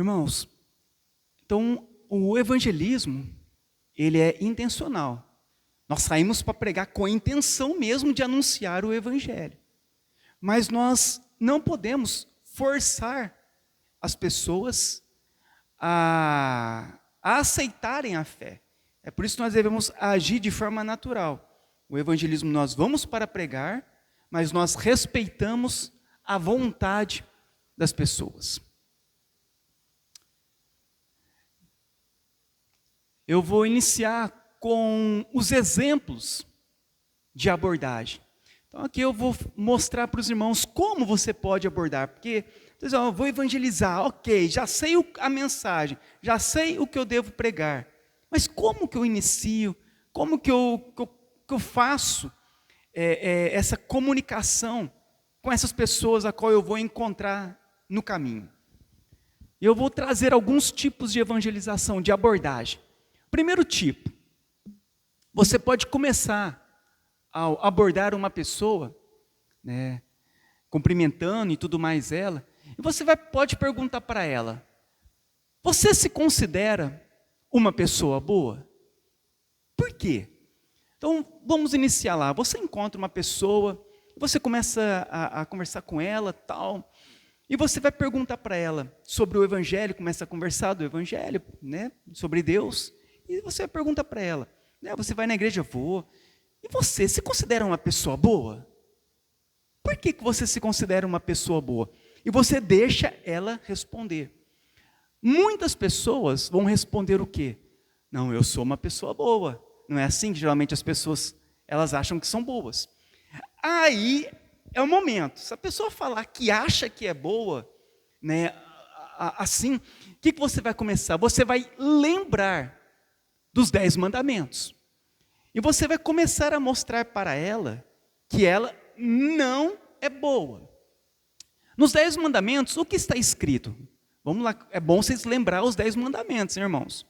Irmãos, então o evangelismo, ele é intencional. Nós saímos para pregar com a intenção mesmo de anunciar o evangelho. Mas nós não podemos forçar as pessoas a aceitarem a fé. É por isso que nós devemos agir de forma natural. O evangelismo nós vamos para pregar, mas nós respeitamos a vontade das pessoas. Eu vou iniciar com os exemplos de abordagem. Então aqui eu vou mostrar para os irmãos como você pode abordar, porque eu vou evangelizar, ok, já sei a mensagem, já sei o que eu devo pregar, mas como que eu inicio, como que eu faço essa comunicação com essas pessoas a qual eu vou encontrar no caminho? Eu vou trazer alguns tipos de evangelização, de abordagem. Primeiro tipo, você pode começar a abordar uma pessoa, né, cumprimentando e tudo mais ela, e você pode perguntar para ela: você se considera uma pessoa boa? Por quê? Então, vamos iniciar lá. Você encontra uma pessoa, você começa a conversar com ela, tal, e você vai perguntar para ela sobre o evangelho, começa a conversar do evangelho, né, sobre Deus, e você pergunta para ela, né, você vai na igreja? Vou. E você se considera uma pessoa boa? Por que você se considera uma pessoa boa? E você deixa ela responder. Muitas pessoas vão responder o quê? Não, eu sou uma pessoa boa. Não é assim que geralmente as pessoas, elas acham que são boas. Aí é o momento. Se a pessoa falar que acha que é boa, né, assim, o que você vai começar? Você vai lembrar dos 10 mandamentos. E você vai começar a mostrar para ela que ela não é boa. Nos 10 mandamentos, o que está escrito? Vamos lá, é bom vocês lembrar os 10 mandamentos, hein, irmãos.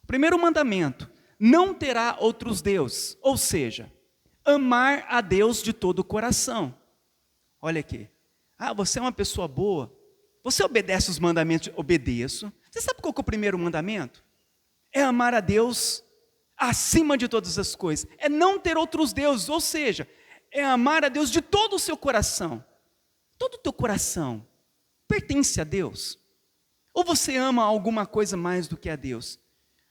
O primeiro mandamento: não terá outros deuses, ou seja, amar a Deus de todo o coração. Olha aqui, você é uma pessoa boa, você obedece os mandamentos? Obedeço. Você sabe qual que é o primeiro mandamento? É amar a Deus acima de todas as coisas, é não ter outros deuses, ou seja, é amar a Deus de todo o seu coração. Todo o teu coração pertence a Deus? Ou você ama alguma coisa mais do que a Deus?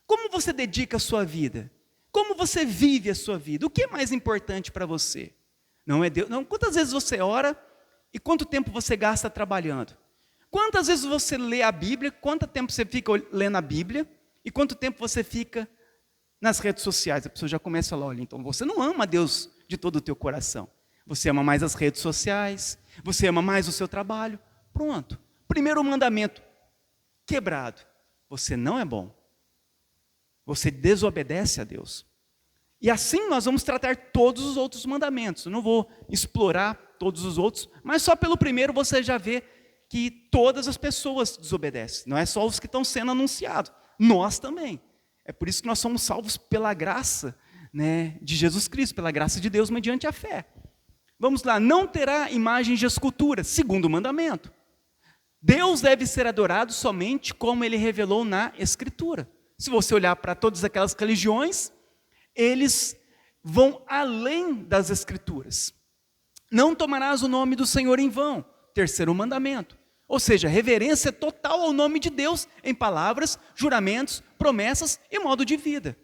Como você dedica a sua vida? Como você vive a sua vida? O que é mais importante para você? Não é Deus? Não. Quantas vezes você ora e quanto tempo você gasta trabalhando? Quantas vezes você lê a Bíblia? Quanto tempo você fica lendo a Bíblia? E quanto tempo você fica nas redes sociais? A pessoa já começa lá, olha, então você não ama a Deus de todo o teu coração. Você ama mais as redes sociais, você ama mais o seu trabalho. Pronto. Primeiro mandamento quebrado. Você não é bom. Você desobedece a Deus. E assim nós vamos tratar todos os outros mandamentos. Eu não vou explorar todos os outros, mas só pelo primeiro você já vê que todas as pessoas desobedecem. Não é só os que estão sendo anunciados. Nós também. É por isso que nós somos salvos pela graça, né, de Jesus Cristo, pela graça de Deus mediante a fé. Vamos lá, não terá imagens de escultura, segundo mandamento. Deus deve ser adorado somente como Ele revelou na Escritura. Se você olhar para todas aquelas religiões, eles vão além das Escrituras. Não tomarás o nome do Senhor em vão, terceiro mandamento. Ou seja, reverência total ao nome de Deus em palavras, juramentos, promessas e modo de vida.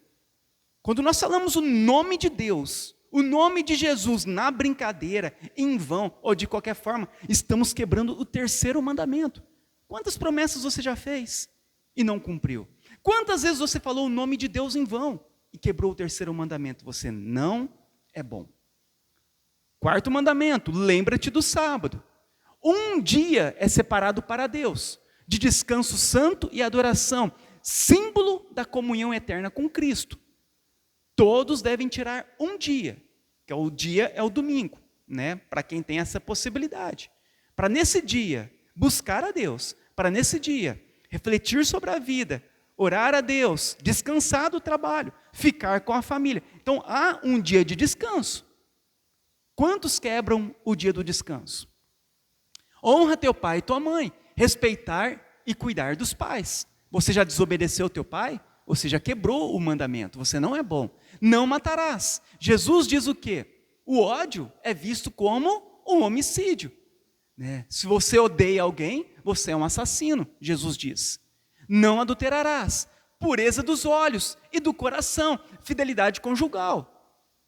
Quando nós falamos o nome de Deus, o nome de Jesus na brincadeira, em vão ou de qualquer forma, estamos quebrando o terceiro mandamento. Quantas promessas você já fez e não cumpriu? Quantas vezes você falou o nome de Deus em vão e quebrou o terceiro mandamento? Você não é bom. Quarto mandamento, lembra-te do sábado. Um dia é separado para Deus, de descanso santo e adoração, símbolo da comunhão eterna com Cristo. Todos devem tirar um dia, que é o domingo, né? Para quem tem essa possibilidade. Para nesse dia buscar a Deus, para nesse dia refletir sobre a vida, orar a Deus, descansar do trabalho, ficar com a família. Então há um dia de descanso. Quantos quebram o dia do descanso? Honra teu pai e tua mãe, respeitar e cuidar dos pais. Você já desobedeceu teu pai? Você já quebrou o mandamento, você não é bom. Não matarás. Jesus diz o quê? O ódio é visto como um homicídio. Se você odeia alguém, você é um assassino, Jesus diz. Não adulterarás. Pureza dos olhos e do coração, fidelidade conjugal.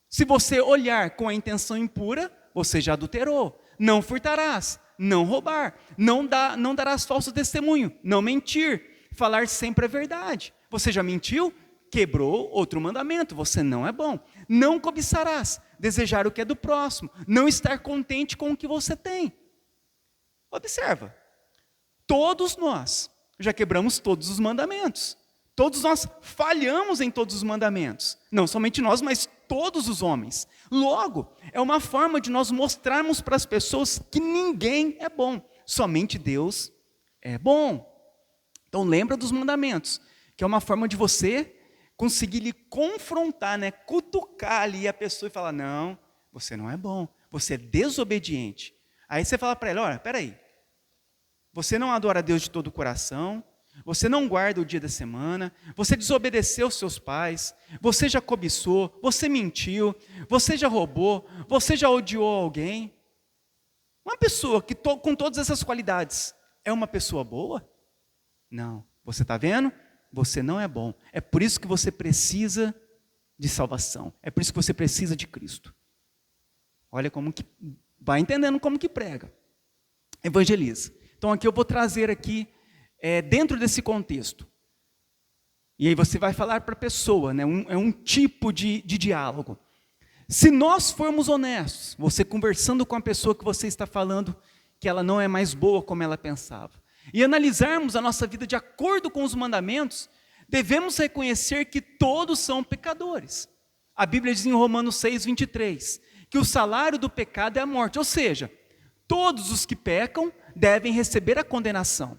Se você olhar com a intenção impura, você já adulterou. Não furtarás, não roubar, não darás falso testemunho, não mentir, falar sempre a verdade. Você já mentiu? Quebrou outro mandamento, você não é bom. Não cobiçarás, desejar o que é do próximo, não estar contente com o que você tem. Observa, todos nós já quebramos todos os mandamentos. Todos nós falhamos em todos os mandamentos. Não somente nós, mas todos os homens. Logo, é uma forma de nós mostrarmos para as pessoas que ninguém é bom. Somente Deus é bom. Então lembra dos mandamentos, que é uma forma de você conseguir lhe confrontar, cutucar ali a pessoa e falar, não, você não é bom, você é desobediente. Aí você fala para ela, olha, peraí, você não adora a Deus de todo o coração, você não guarda o dia da semana, você desobedeceu seus pais, você já cobiçou, você mentiu, você já roubou, você já odiou alguém. Uma pessoa que com todas essas qualidades é uma pessoa boa? Não. Você está vendo? Você não é bom. É por isso que você precisa de salvação. É por isso que você precisa de Cristo. Olha como que... Vai entendendo como que prega. Evangeliza. Então aqui eu vou trazer aqui, dentro desse contexto. E aí você vai falar para a pessoa, é um tipo de diálogo. Se nós formos honestos, você conversando com a pessoa que você está falando, que ela não é mais boa como ela pensava, e analisarmos a nossa vida de acordo com os mandamentos, devemos reconhecer que todos são pecadores. A Bíblia diz em Romanos 6:23, que o salário do pecado é a morte, ou seja, todos os que pecam devem receber a condenação.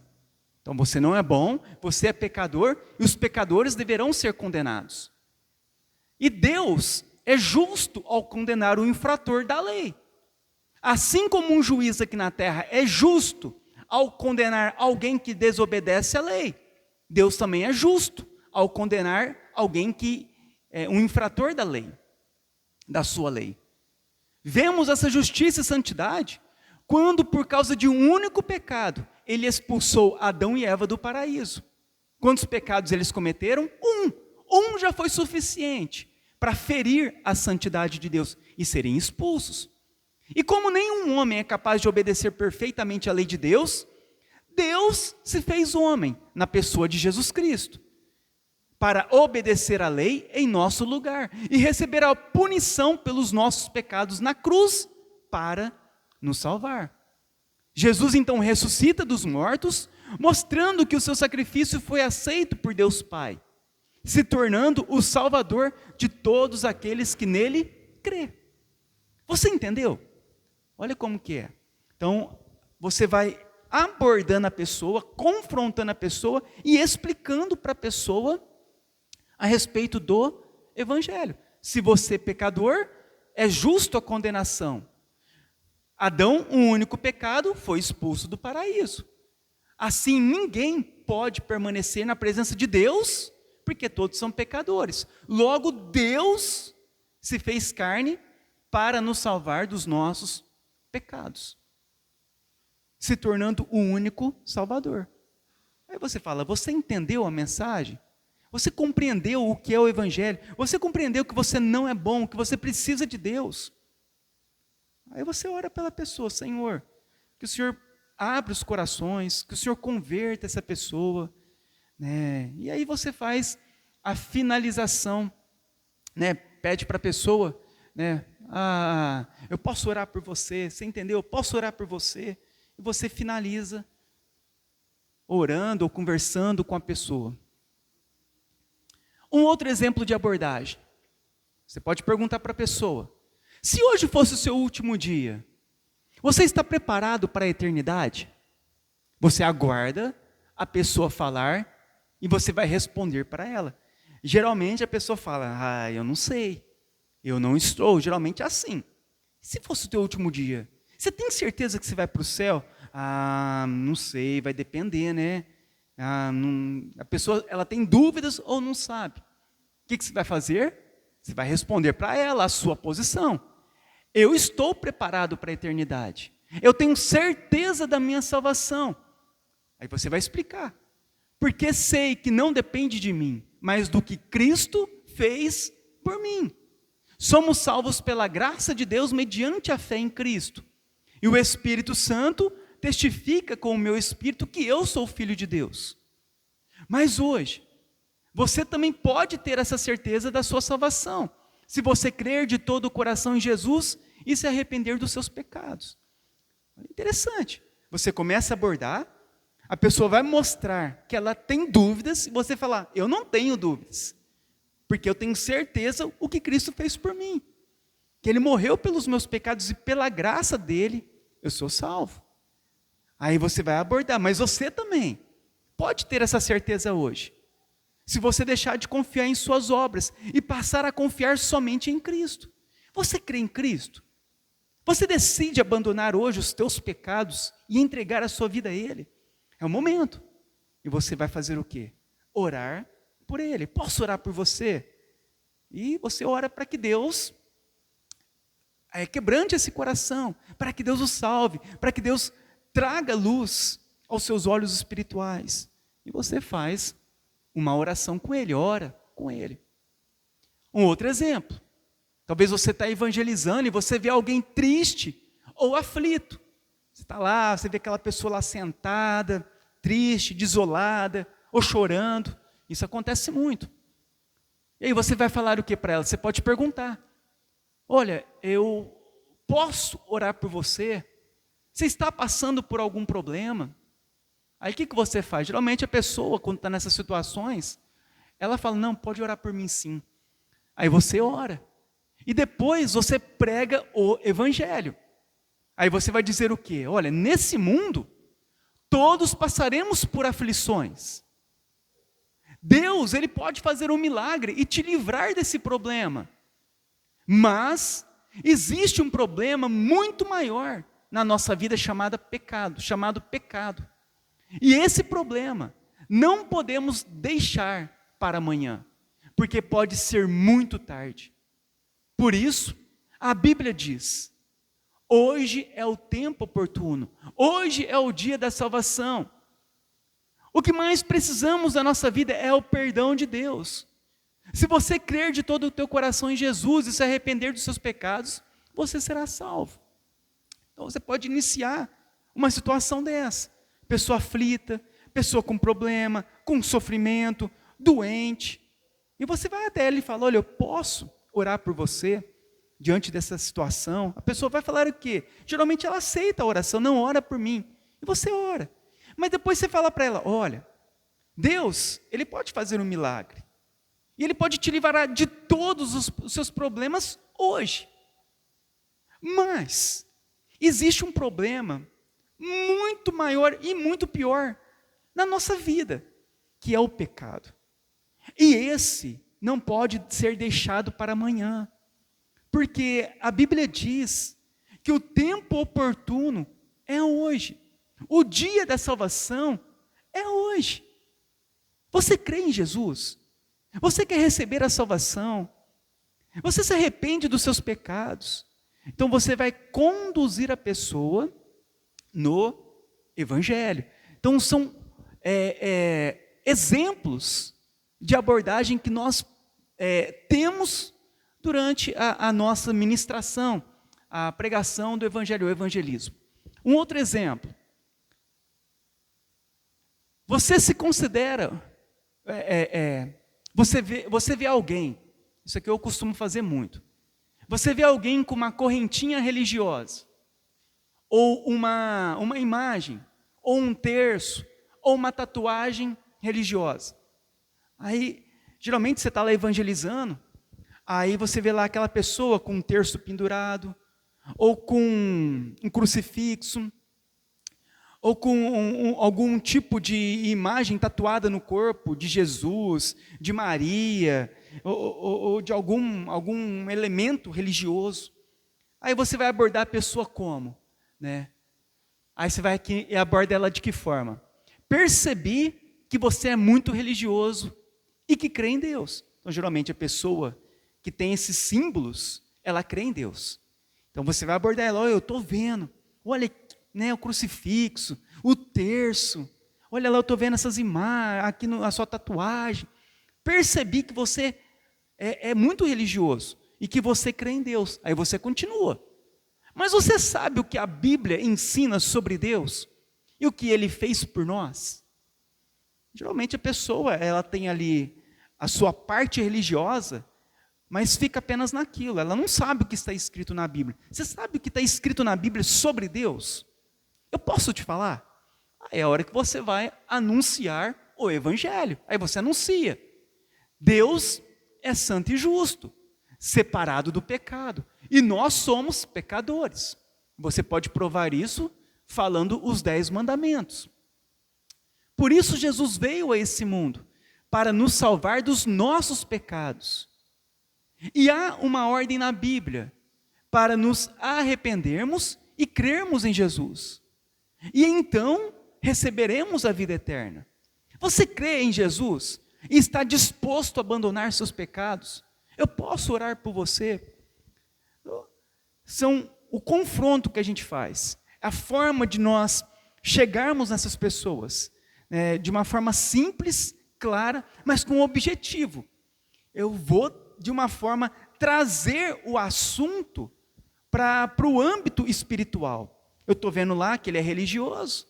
Então você não é bom, você é pecador, e os pecadores deverão ser condenados. E Deus é justo ao condenar o infrator da lei. Assim como um juiz aqui na terra é justo ao condenar alguém que desobedece à lei, Deus também é justo ao condenar alguém que é um infrator da lei, da sua lei. Vemos essa justiça e santidade quando, por causa de um único pecado, ele expulsou Adão e Eva do paraíso. Quantos pecados eles cometeram? Um já foi suficiente para ferir a santidade de Deus e serem expulsos. E como nenhum homem é capaz de obedecer perfeitamente à lei de Deus, Deus se fez homem na pessoa de Jesus Cristo, para obedecer à lei em nosso lugar e receber a punição pelos nossos pecados na cruz para nos salvar. Jesus então ressuscita dos mortos, mostrando que o seu sacrifício foi aceito por Deus Pai, se tornando o Salvador de todos aqueles que nele crê. Você entendeu? Olha como que é. Então, você vai abordando a pessoa, confrontando a pessoa e explicando para a pessoa a respeito do Evangelho. Se você é pecador, é justo a condenação. Adão, um único pecado, foi expulso do paraíso. Assim, ninguém pode permanecer na presença de Deus, porque todos são pecadores. Logo, Deus se fez carne para nos salvar dos nossos pecados, se tornando o único Salvador. Aí você fala, você entendeu a mensagem? Você compreendeu o que é o Evangelho? Você compreendeu que você não é bom, que você precisa de Deus? Aí você ora pela pessoa, Senhor, que o Senhor abra os corações, que o Senhor converta essa pessoa, E aí você faz a finalização, Pede para a pessoa, eu posso orar por você, você entendeu? Eu posso orar por você. E você finaliza orando ou conversando com a pessoa. Um outro exemplo de abordagem. Você pode perguntar para a pessoa, se hoje fosse o seu último dia, você está preparado para a eternidade? Você aguarda a pessoa falar e você vai responder para ela. Geralmente a pessoa fala, eu não sei, eu não estou, geralmente é assim. Se fosse o teu último dia, você tem certeza que você vai para o céu? Não sei, vai depender, A pessoa ela tem dúvidas ou não sabe. O que você vai fazer? Você vai responder para ela a sua posição. Eu estou preparado para a eternidade. Eu tenho certeza da minha salvação. Aí você vai explicar. Porque sei que não depende de mim, mas do que Cristo fez por mim. Somos salvos pela graça de Deus mediante a fé em Cristo. E o Espírito Santo testifica com o meu espírito que eu sou filho de Deus. Mas hoje, você também pode ter essa certeza da sua salvação, se você crer de todo o coração em Jesus e se arrepender dos seus pecados. Interessante. Você começa a abordar, a pessoa vai mostrar que ela tem dúvidas, e você falar, eu não tenho dúvidas, porque eu tenho certeza o que Cristo fez por mim, que Ele morreu pelos meus pecados e pela graça dEle, eu sou salvo. Aí você vai abordar, mas você também pode ter essa certeza hoje, se você deixar de confiar em suas obras e passar a confiar somente em Cristo. Você crê em Cristo? Você decide abandonar hoje os teus pecados e entregar a sua vida a Ele? É o momento. E você vai fazer o quê? Orar por Ele. Posso orar por você? E você ora para que Deus quebrante esse coração, para que Deus o salve, para que Deus traga luz aos seus olhos espirituais. E você faz uma oração com Ele, ora com Ele. Um outro exemplo. Talvez você está evangelizando e você vê alguém triste ou aflito. Você está lá, você vê aquela pessoa lá sentada, triste, desolada, ou chorando. Isso acontece muito. E aí você vai falar o que para ela? Você pode perguntar. Olha, eu posso orar por você? Você está passando por algum problema? Aí o que você faz? Geralmente a pessoa, quando está nessas situações, ela fala, não, pode orar por mim sim. Aí você ora. E depois você prega o evangelho. Aí você vai dizer o quê? Olha, nesse mundo, todos passaremos por aflições. Deus, Ele pode fazer um milagre e te livrar desse problema. Mas existe um problema muito maior na nossa vida chamado pecado. E esse problema não podemos deixar para amanhã, porque pode ser muito tarde. Por isso, a Bíblia diz, hoje é o tempo oportuno, hoje é o dia da salvação. O que mais precisamos na nossa vida é o perdão de Deus. Se você crer de todo o teu coração em Jesus e se arrepender dos seus pecados, você será salvo. Então você pode iniciar uma situação dessa. Pessoa aflita, pessoa com problema, com sofrimento, doente. E você vai até ele e fala, olha, eu posso orar por você diante dessa situação? A pessoa vai falar o quê? Geralmente ela aceita a oração, não ora por mim. E você ora. Mas depois você fala para ela, olha, Deus, Ele pode fazer um milagre. E Ele pode te livrar de todos os seus problemas hoje. Mas existe um problema muito maior e muito pior na nossa vida, que é o pecado. E esse não pode ser deixado para amanhã, porque a Bíblia diz que o tempo oportuno é hoje. O dia da salvação é hoje. Você crê em Jesus? Você quer receber a salvação? Você se arrepende dos seus pecados? Então você vai conduzir a pessoa no Evangelho. Então são exemplos de abordagem que nós temos durante a nossa ministração, a pregação do Evangelho, o evangelismo. Um outro exemplo. Você se considera, você vê alguém, isso aqui eu costumo fazer muito, você vê alguém com uma correntinha religiosa, ou uma imagem, ou um terço, ou uma tatuagem religiosa. Aí, geralmente você está lá evangelizando, aí você vê lá aquela pessoa com um terço pendurado, ou com um crucifixo, ou com algum tipo de imagem tatuada no corpo de Jesus, de Maria, ou de algum elemento religioso. Aí você vai abordar a pessoa como? Né? Aí você vai aqui e aborda ela de que forma? Percebi que você é muito religioso e que crê em Deus. Então, geralmente, a pessoa que tem esses símbolos, ela crê em Deus. Então, você vai abordar ela, olha, eu estou vendo, olha, né, o crucifixo, o terço, olha lá, eu estou vendo essas imagens, aqui a sua tatuagem. Percebi que você é muito religioso e que você crê em Deus. Aí você continua. Mas você sabe o que a Bíblia ensina sobre Deus? E o que Ele fez por nós? Geralmente a pessoa, ela tem ali a sua parte religiosa, mas fica apenas naquilo. Ela não sabe o que está escrito na Bíblia. Você sabe o que está escrito na Bíblia sobre Deus? Eu posso te falar? É a hora que você vai anunciar o Evangelho. Aí você anuncia. Deus é santo e justo, separado do pecado. E nós somos pecadores. Você pode provar isso falando os 10 mandamentos. Por isso Jesus veio a esse mundo, para nos salvar dos nossos pecados. E há uma ordem na Bíblia, para nos arrependermos e crermos em Jesus. E então receberemos a vida eterna. Você crê em Jesus e está disposto a abandonar seus pecados? Eu posso orar por você? São o confronto que a gente faz, a forma de nós chegarmos nessas pessoas, de uma forma simples, clara, mas com um objetivo. Eu vou, de uma forma, trazer o assunto para o âmbito espiritual. Eu estou vendo lá que ele é religioso.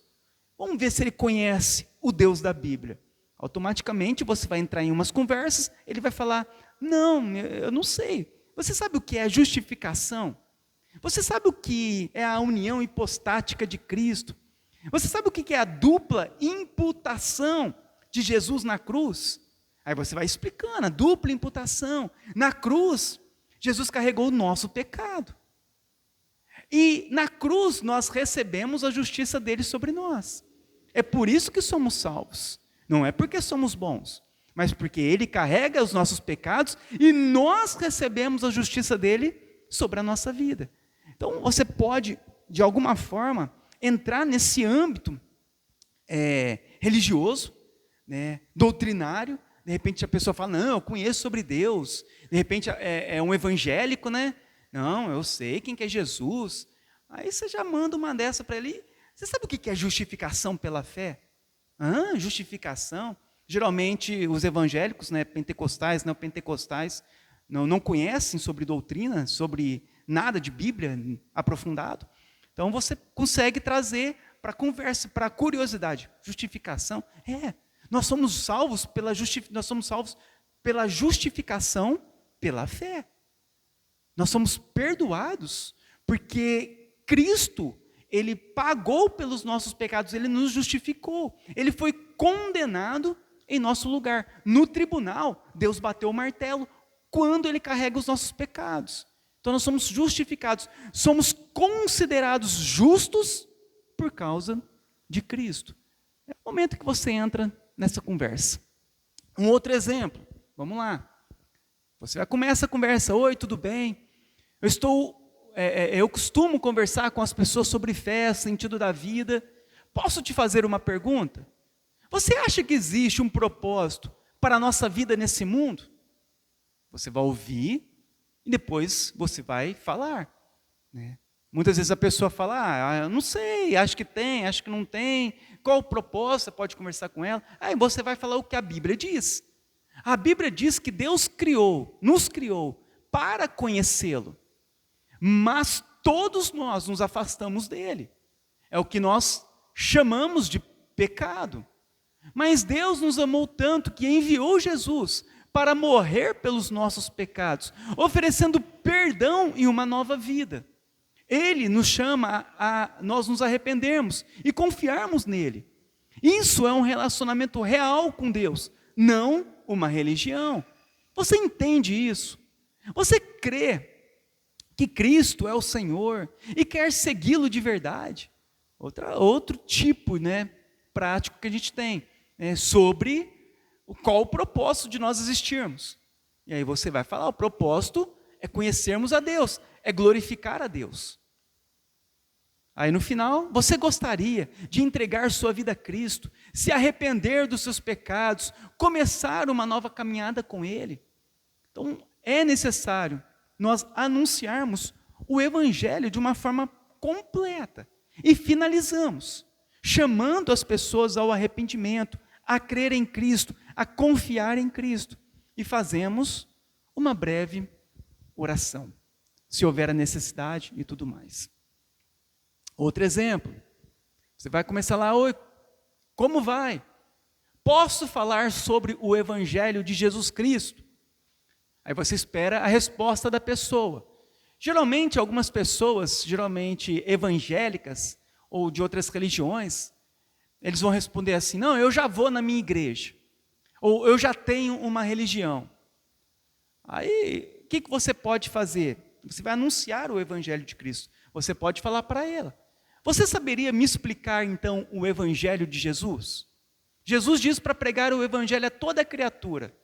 Vamos ver se ele conhece o Deus da Bíblia. Automaticamente você vai entrar em umas conversas, ele vai falar, não, eu não sei. Você sabe o que é justificação? Você sabe o que é a união hipostática de Cristo? Você sabe o que é a dupla imputação de Jesus na cruz? Aí você vai explicando, a dupla imputação. Na cruz, Jesus carregou o nosso pecado. E na cruz nós recebemos a justiça dele sobre nós. É por isso que somos salvos. Não é porque somos bons, mas porque ele carrega os nossos pecados e nós recebemos a justiça dele sobre a nossa vida. Então você pode, de alguma forma, entrar nesse âmbito religioso, doutrinário. De repente a pessoa fala, não, eu conheço sobre Deus. De repente é um evangélico, né? Não, eu sei quem que é Jesus. Aí você já manda uma dessa para ele. Você sabe o que é justificação pela fé? Justificação. Geralmente os evangélicos, pentecostais, neopentecostais, não conhecem sobre doutrina, sobre nada de Bíblia aprofundado. Então você consegue trazer para a conversa, para a curiosidade. Justificação? Nós somos salvos pela justificação pela fé. Nós somos perdoados porque Cristo, ele pagou pelos nossos pecados, ele nos justificou. Ele foi condenado em nosso lugar. No tribunal, Deus bateu o martelo quando ele carrega os nossos pecados. Então nós somos justificados, somos considerados justos por causa de Cristo. É o momento que você entra nessa conversa. Um outro exemplo, vamos lá. Você começa a conversa, oi, tudo bem? Eu costumo conversar com as pessoas sobre fé, sentido da vida. Posso te fazer uma pergunta? Você acha que existe um propósito para a nossa vida nesse mundo? Você vai ouvir e depois você vai falar. Muitas vezes a pessoa fala, eu não sei, acho que tem, acho que não tem. Qual o propósito? Você pode conversar com ela. Aí você vai falar o que a Bíblia diz. A Bíblia diz que Deus nos criou para conhecê-lo. Mas todos nós nos afastamos dele. É o que nós chamamos de pecado. Mas Deus nos amou tanto que enviou Jesus para morrer pelos nossos pecados, oferecendo perdão e uma nova vida. Ele nos chama a nós nos arrependermos e confiarmos nele. Isso é um relacionamento real com Deus, não uma religião. Você entende isso? Você crê que Cristo é o Senhor e quer segui-lo de verdade? Outro tipo, prático que a gente tem, sobre qual o propósito de nós existirmos. E aí você vai falar, o propósito é conhecermos a Deus, é glorificar a Deus. Aí no final, você gostaria de entregar sua vida a Cristo, se arrepender dos seus pecados, começar uma nova caminhada com Ele? Então, é necessário nós anunciarmos o Evangelho de uma forma completa. E finalizamos, chamando as pessoas ao arrependimento, a crer em Cristo, a confiar em Cristo. E fazemos uma breve oração, se houver a necessidade e tudo mais. Outro exemplo, você vai começar lá: oi, como vai? Posso falar sobre o Evangelho de Jesus Cristo? Aí você espera a resposta da pessoa. Geralmente, algumas pessoas, geralmente evangélicas ou de outras religiões, eles vão responder assim: não, eu já vou na minha igreja, ou eu já tenho uma religião. Aí, o que você pode fazer? Você vai anunciar o Evangelho de Cristo. Você pode falar para ela: você saberia me explicar então o Evangelho de Jesus? Jesus diz para pregar o Evangelho a toda criatura.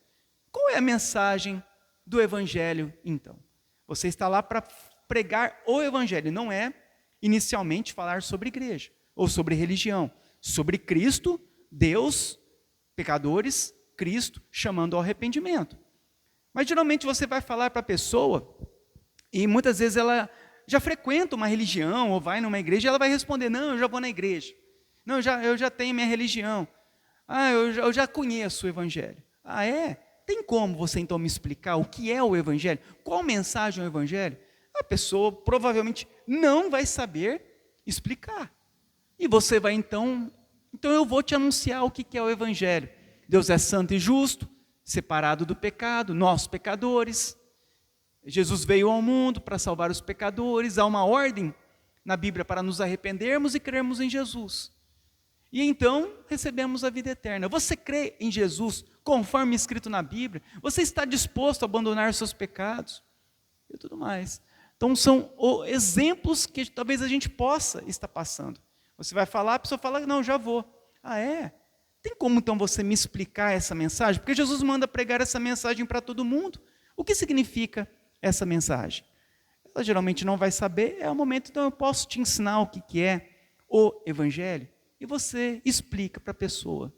Qual é a mensagem do Evangelho então? Você está lá para pregar o Evangelho, não é inicialmente falar sobre igreja ou sobre religião, sobre Cristo, Deus, pecadores, Cristo chamando ao arrependimento. Mas geralmente você vai falar para a pessoa e muitas vezes ela já frequenta uma religião ou vai numa igreja, e ela vai responder: não, eu já vou na igreja. Não, eu já tenho minha religião. Ah, eu já conheço o Evangelho. Ah, é? Tem como você então me explicar o que é o Evangelho? Qual mensagem é o Evangelho? A pessoa provavelmente não vai saber explicar. E você vai então eu vou te anunciar o que é o Evangelho. Deus é santo e justo, separado do pecado, nós pecadores. Jesus veio ao mundo para salvar os pecadores, há uma ordem na Bíblia para nos arrependermos e crermos em Jesus. E então recebemos a vida eterna. Você crê em Jesus conforme escrito na Bíblia? Você está disposto a abandonar os seus pecados? E tudo mais. Então são exemplos que talvez a gente possa estar passando. Você vai falar, a pessoa fala: não, já vou. Ah, é? Tem como então você me explicar essa mensagem? Porque Jesus manda pregar essa mensagem para todo mundo. O que significa essa mensagem? Ela geralmente não vai saber, é o momento, então eu posso te ensinar o que é o Evangelho, e você explica para a pessoa.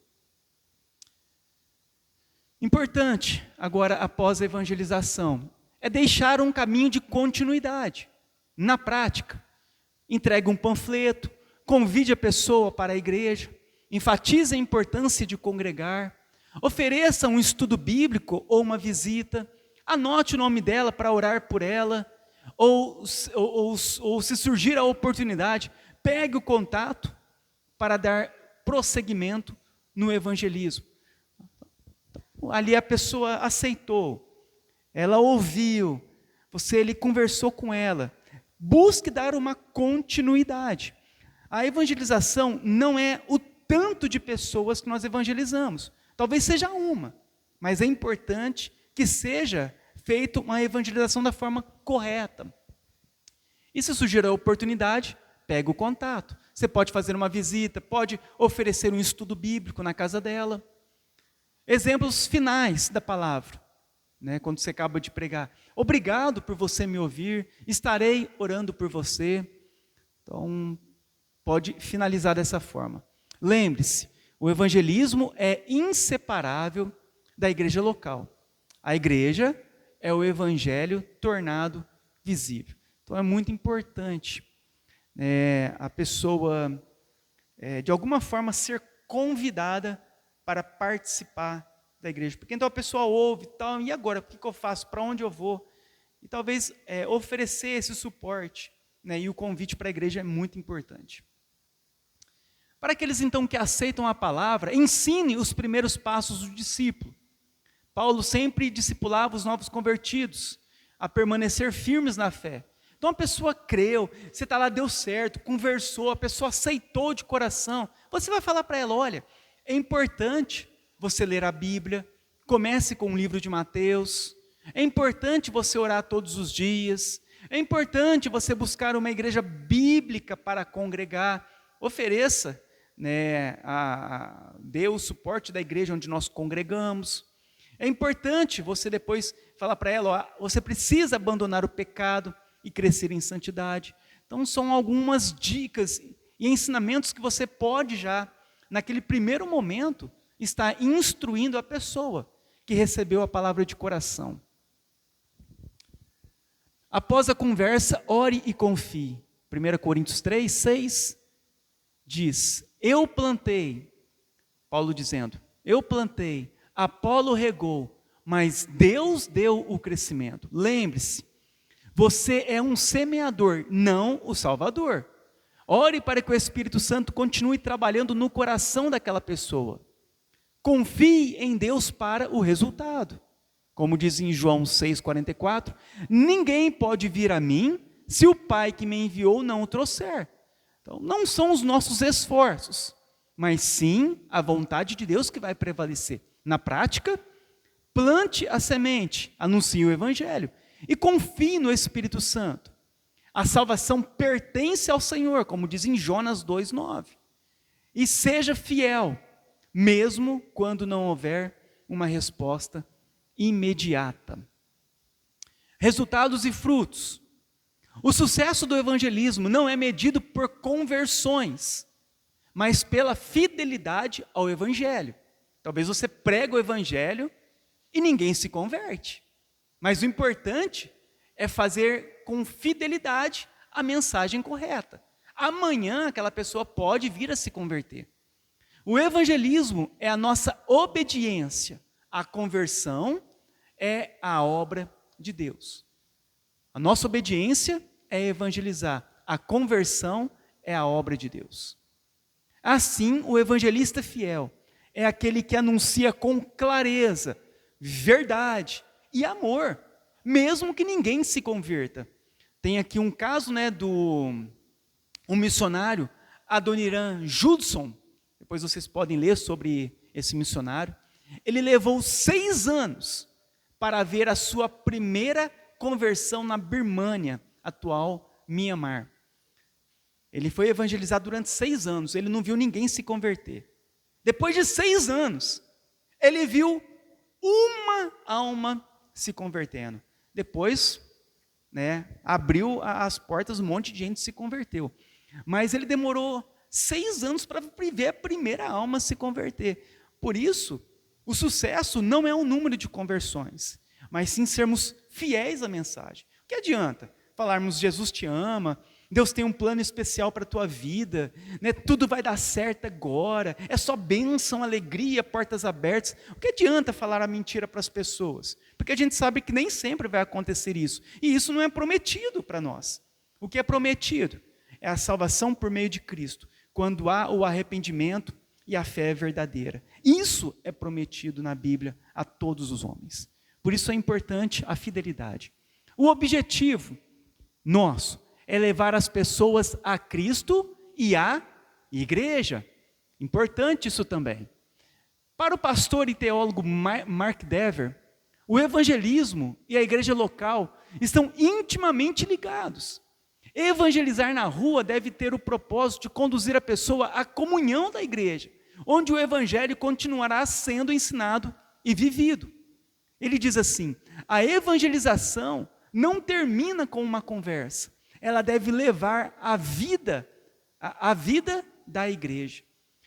Importante, agora, após a evangelização, é deixar um caminho de continuidade, na prática. Entregue um panfleto, convide a pessoa para a igreja, enfatize a importância de congregar, ofereça um estudo bíblico ou uma visita, anote o nome dela para orar por ela, ou se surgir a oportunidade, pegue o contato para dar prosseguimento no evangelismo. Ali a pessoa aceitou, ela ouviu, ele conversou com ela. Busque dar uma continuidade. A evangelização não é o tanto de pessoas que nós evangelizamos. Talvez seja uma, mas é importante que seja feita uma evangelização da forma correta. E se surgir a oportunidade, pega o contato. Você pode fazer uma visita, pode oferecer um estudo bíblico na casa dela. Exemplos finais da palavra, quando você acaba de pregar: obrigado por você me ouvir, estarei orando por você. Então, pode finalizar dessa forma. Lembre-se, o evangelismo é inseparável da igreja local. A igreja é o evangelho tornado visível. Então é muito importante a pessoa, de alguma forma, ser convidada para participar da igreja. Porque então a pessoa ouve, e agora, o que eu faço? Para onde eu vou? E talvez oferecer esse suporte, e o convite para a igreja é muito importante. Para aqueles então que aceitam a palavra, ensine os primeiros passos do discípulo. Paulo sempre discipulava os novos convertidos a permanecer firmes na fé. Então a pessoa creu, você está lá, deu certo, conversou, a pessoa aceitou de coração. Você vai falar para ela: olha, é importante você ler a Bíblia, comece com o livro de Mateus, é importante você orar todos os dias, é importante você buscar uma igreja bíblica para congregar, ofereça dê o suporte da igreja onde nós congregamos. É importante você depois falar para ela: você precisa abandonar o pecado e crescer em santidade. Então são algumas dicas e ensinamentos que você pode já, naquele primeiro momento, estar instruindo a pessoa que recebeu a palavra de coração. Após a conversa, ore e confie. 1 Coríntios 3, 6 diz, eu plantei, Paulo dizendo, eu plantei, Apolo regou, mas Deus deu o crescimento. Lembre-se, você é um semeador, não o salvador. Ore para que o Espírito Santo continue trabalhando no coração daquela pessoa. Confie em Deus para o resultado. Como diz em João 6,44, ninguém pode vir a mim se o Pai que me enviou não o trouxer. Então, não são os nossos esforços, mas sim a vontade de Deus que vai prevalecer. Na prática, plante a semente, anuncie o Evangelho e confie no Espírito Santo. A salvação pertence ao Senhor, como diz em Jonas 2,9. E seja fiel, mesmo quando não houver uma resposta imediata. Resultados e frutos. O sucesso do evangelismo não é medido por conversões, mas pela fidelidade ao evangelho. Talvez você prega o evangelho e ninguém se converte. Mas o importante é fazer com fidelidade a mensagem correta. Amanhã aquela pessoa pode vir a se converter. O evangelismo é a nossa obediência. A conversão é a obra de Deus. A nossa obediência é evangelizar. A conversão é a obra de Deus. Assim, o evangelista fiel é aquele que anuncia com clareza, verdade e amor, mesmo que ninguém se converta. Tem aqui um caso, um missionário, Adoniran Judson. Depois vocês podem ler sobre esse missionário. Ele levou 6 anos para ver a sua primeira conversão na Birmânia, atual Mianmar. Ele foi evangelizado durante 6 anos, ele não viu ninguém se converter. Depois de 6 anos, ele viu uma alma se convertendo. Depois, abriu as portas, um monte de gente se converteu. Mas ele demorou 6 anos para ver a primeira alma se converter. Por isso, o sucesso não é o número de conversões, mas sim sermos fiéis à mensagem. O que adianta falarmos Jesus te ama, Deus tem um plano especial para a tua vida, tudo vai dar certo agora, é só bênção, alegria, portas abertas. O que adianta falar a mentira para as pessoas? Porque a gente sabe que nem sempre vai acontecer isso, e isso não é prometido para nós. O que é prometido é a salvação por meio de Cristo, quando há o arrependimento e a fé verdadeira. Isso é prometido na Bíblia a todos os homens. Por isso é importante a fidelidade. O objetivo nosso é levar as pessoas a Cristo e à igreja. Importante isso também. Para o pastor e teólogo Mark Dever, o evangelismo e a igreja local estão intimamente ligados. Evangelizar na rua deve ter o propósito de conduzir a pessoa à comunhão da igreja, onde o evangelho continuará sendo ensinado e vivido. Ele diz assim: a evangelização não termina com uma conversa, ela deve levar a vida da igreja.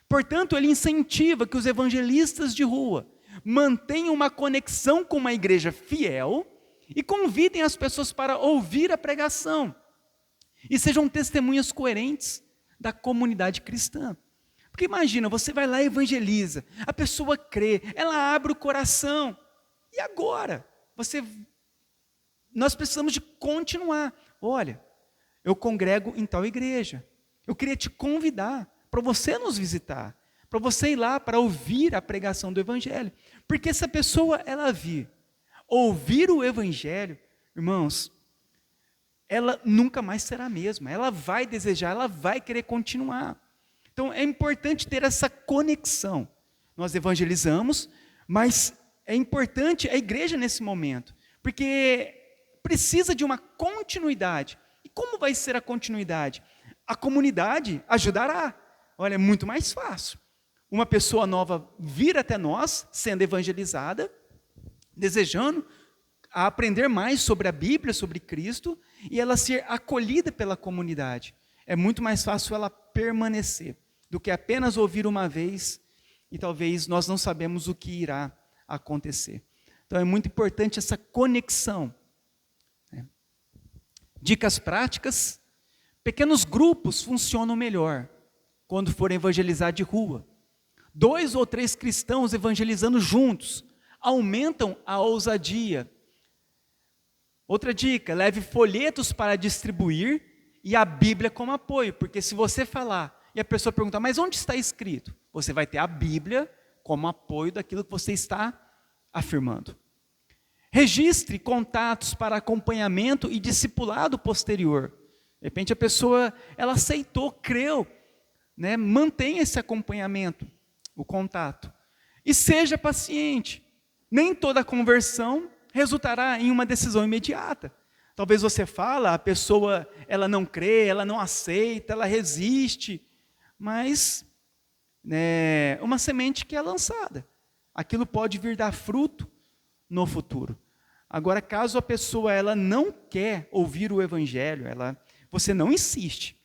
Portanto, ele incentiva que os evangelistas de rua mantenham uma conexão com uma igreja fiel e convidem as pessoas para ouvir a pregação e sejam testemunhas coerentes da comunidade cristã. Porque imagina, você vai lá e evangeliza, a pessoa crê, ela abre o coração, e agora? Nós precisamos de continuar. Olha, eu congrego em tal igreja, eu queria te convidar para você nos visitar, para você ir lá para ouvir a pregação do evangelho, porque se a pessoa ela ouvir o evangelho, irmãos, ela nunca mais será a mesma, ela vai desejar, ela vai querer continuar. Então é importante ter essa conexão. Nós evangelizamos, mas é importante a igreja nesse momento, porque precisa de uma continuidade. E como vai ser a continuidade? A comunidade ajudará. Olha, é muito mais fácil. Uma pessoa nova vir até nós, sendo evangelizada, desejando a aprender mais sobre a Bíblia, sobre Cristo, e ela ser acolhida pela comunidade. É muito mais fácil ela permanecer do que apenas ouvir uma vez e talvez nós não sabemos o que irá acontecer. Então é muito importante essa conexão. Dicas práticas: pequenos grupos funcionam melhor quando forem evangelizar de rua. 2 ou 3 cristãos evangelizando juntos aumentam a ousadia. Outra dica: leve folhetos para distribuir e a Bíblia como apoio, porque se você falar e a pessoa perguntar, mas onde está escrito? Você vai ter a Bíblia como apoio daquilo que você está afirmando. Registre contatos para acompanhamento e discipulado posterior. De repente a pessoa, ela aceitou, creu, né? Mantenha esse acompanhamento, o contato. E seja paciente. Nem toda conversão resultará em uma decisão imediata. Talvez você fala, a pessoa, ela não crê, ela não aceita, ela resiste, mas uma semente que é lançada. Aquilo pode vir dar fruto no futuro. Agora, caso a pessoa ela não quer ouvir o evangelho, você não insiste.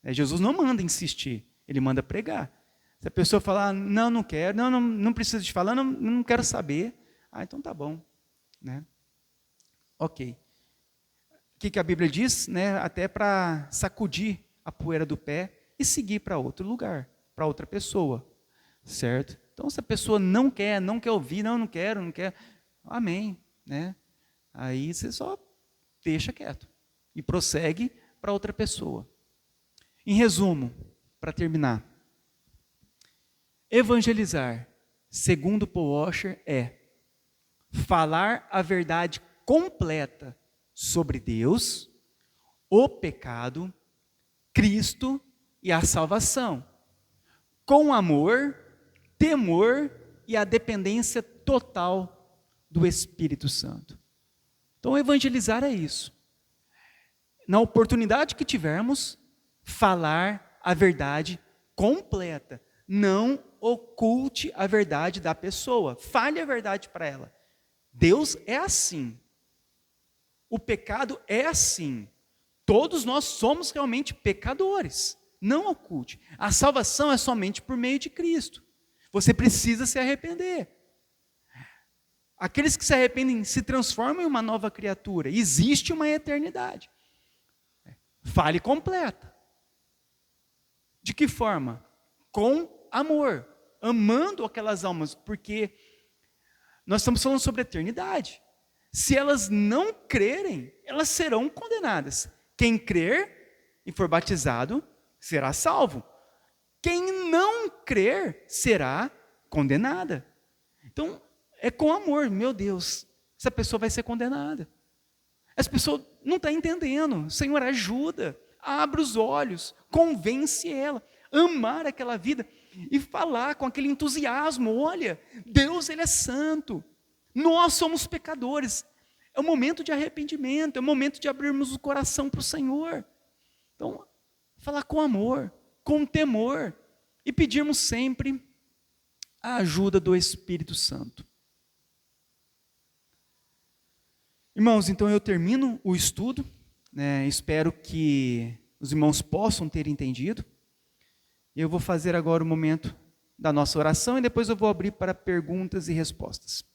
Jesus não manda insistir, ele manda pregar. Se a pessoa falar, não quero, não preciso te falar, não quero saber, então tá bom. Né? Ok. O que a Bíblia diz? Até para sacudir a poeira do pé e seguir para outro lugar, para outra pessoa. Certo? Então, se a pessoa não quer ouvir, não quero, amém. Né? Aí você só deixa quieto e prossegue para outra pessoa. Em resumo, para terminar, evangelizar, segundo Paul Washer, é falar a verdade completa sobre Deus, o pecado, Cristo e a salvação, com amor, temor e a dependência total do Espírito Santo. Então, evangelizar é isso. Na oportunidade que tivermos, falar a verdade completa. Não oculte a verdade da pessoa. Fale a verdade para ela. Deus é assim. O pecado é assim. Todos nós somos realmente pecadores. Não oculte. A salvação é somente por meio de Cristo. Você precisa se arrepender. Aqueles que se arrependem se transformam em uma nova criatura. Existe uma eternidade. Fale completa. De que forma? Com amor. Amando aquelas almas, porque nós estamos falando sobre a eternidade. Se elas não crerem, elas serão condenadas. Quem crer e for batizado, será salvo. Quem não crer, será condenada. Então, é com amor. Meu Deus, essa pessoa vai ser condenada. Essa pessoa não está entendendo. Senhor, ajuda, abre os olhos, convence ela, amar aquela vida e falar com aquele entusiasmo. Olha, Deus, Ele é santo. Nós somos pecadores. É o momento de arrependimento, é o momento de abrirmos o coração para o Senhor. Então, falar com amor, com temor e pedirmos sempre a ajuda do Espírito Santo. Irmãos, então eu termino o estudo, espero que os irmãos possam ter entendido. Eu vou fazer agora o momento da nossa oração e depois eu vou abrir para perguntas e respostas.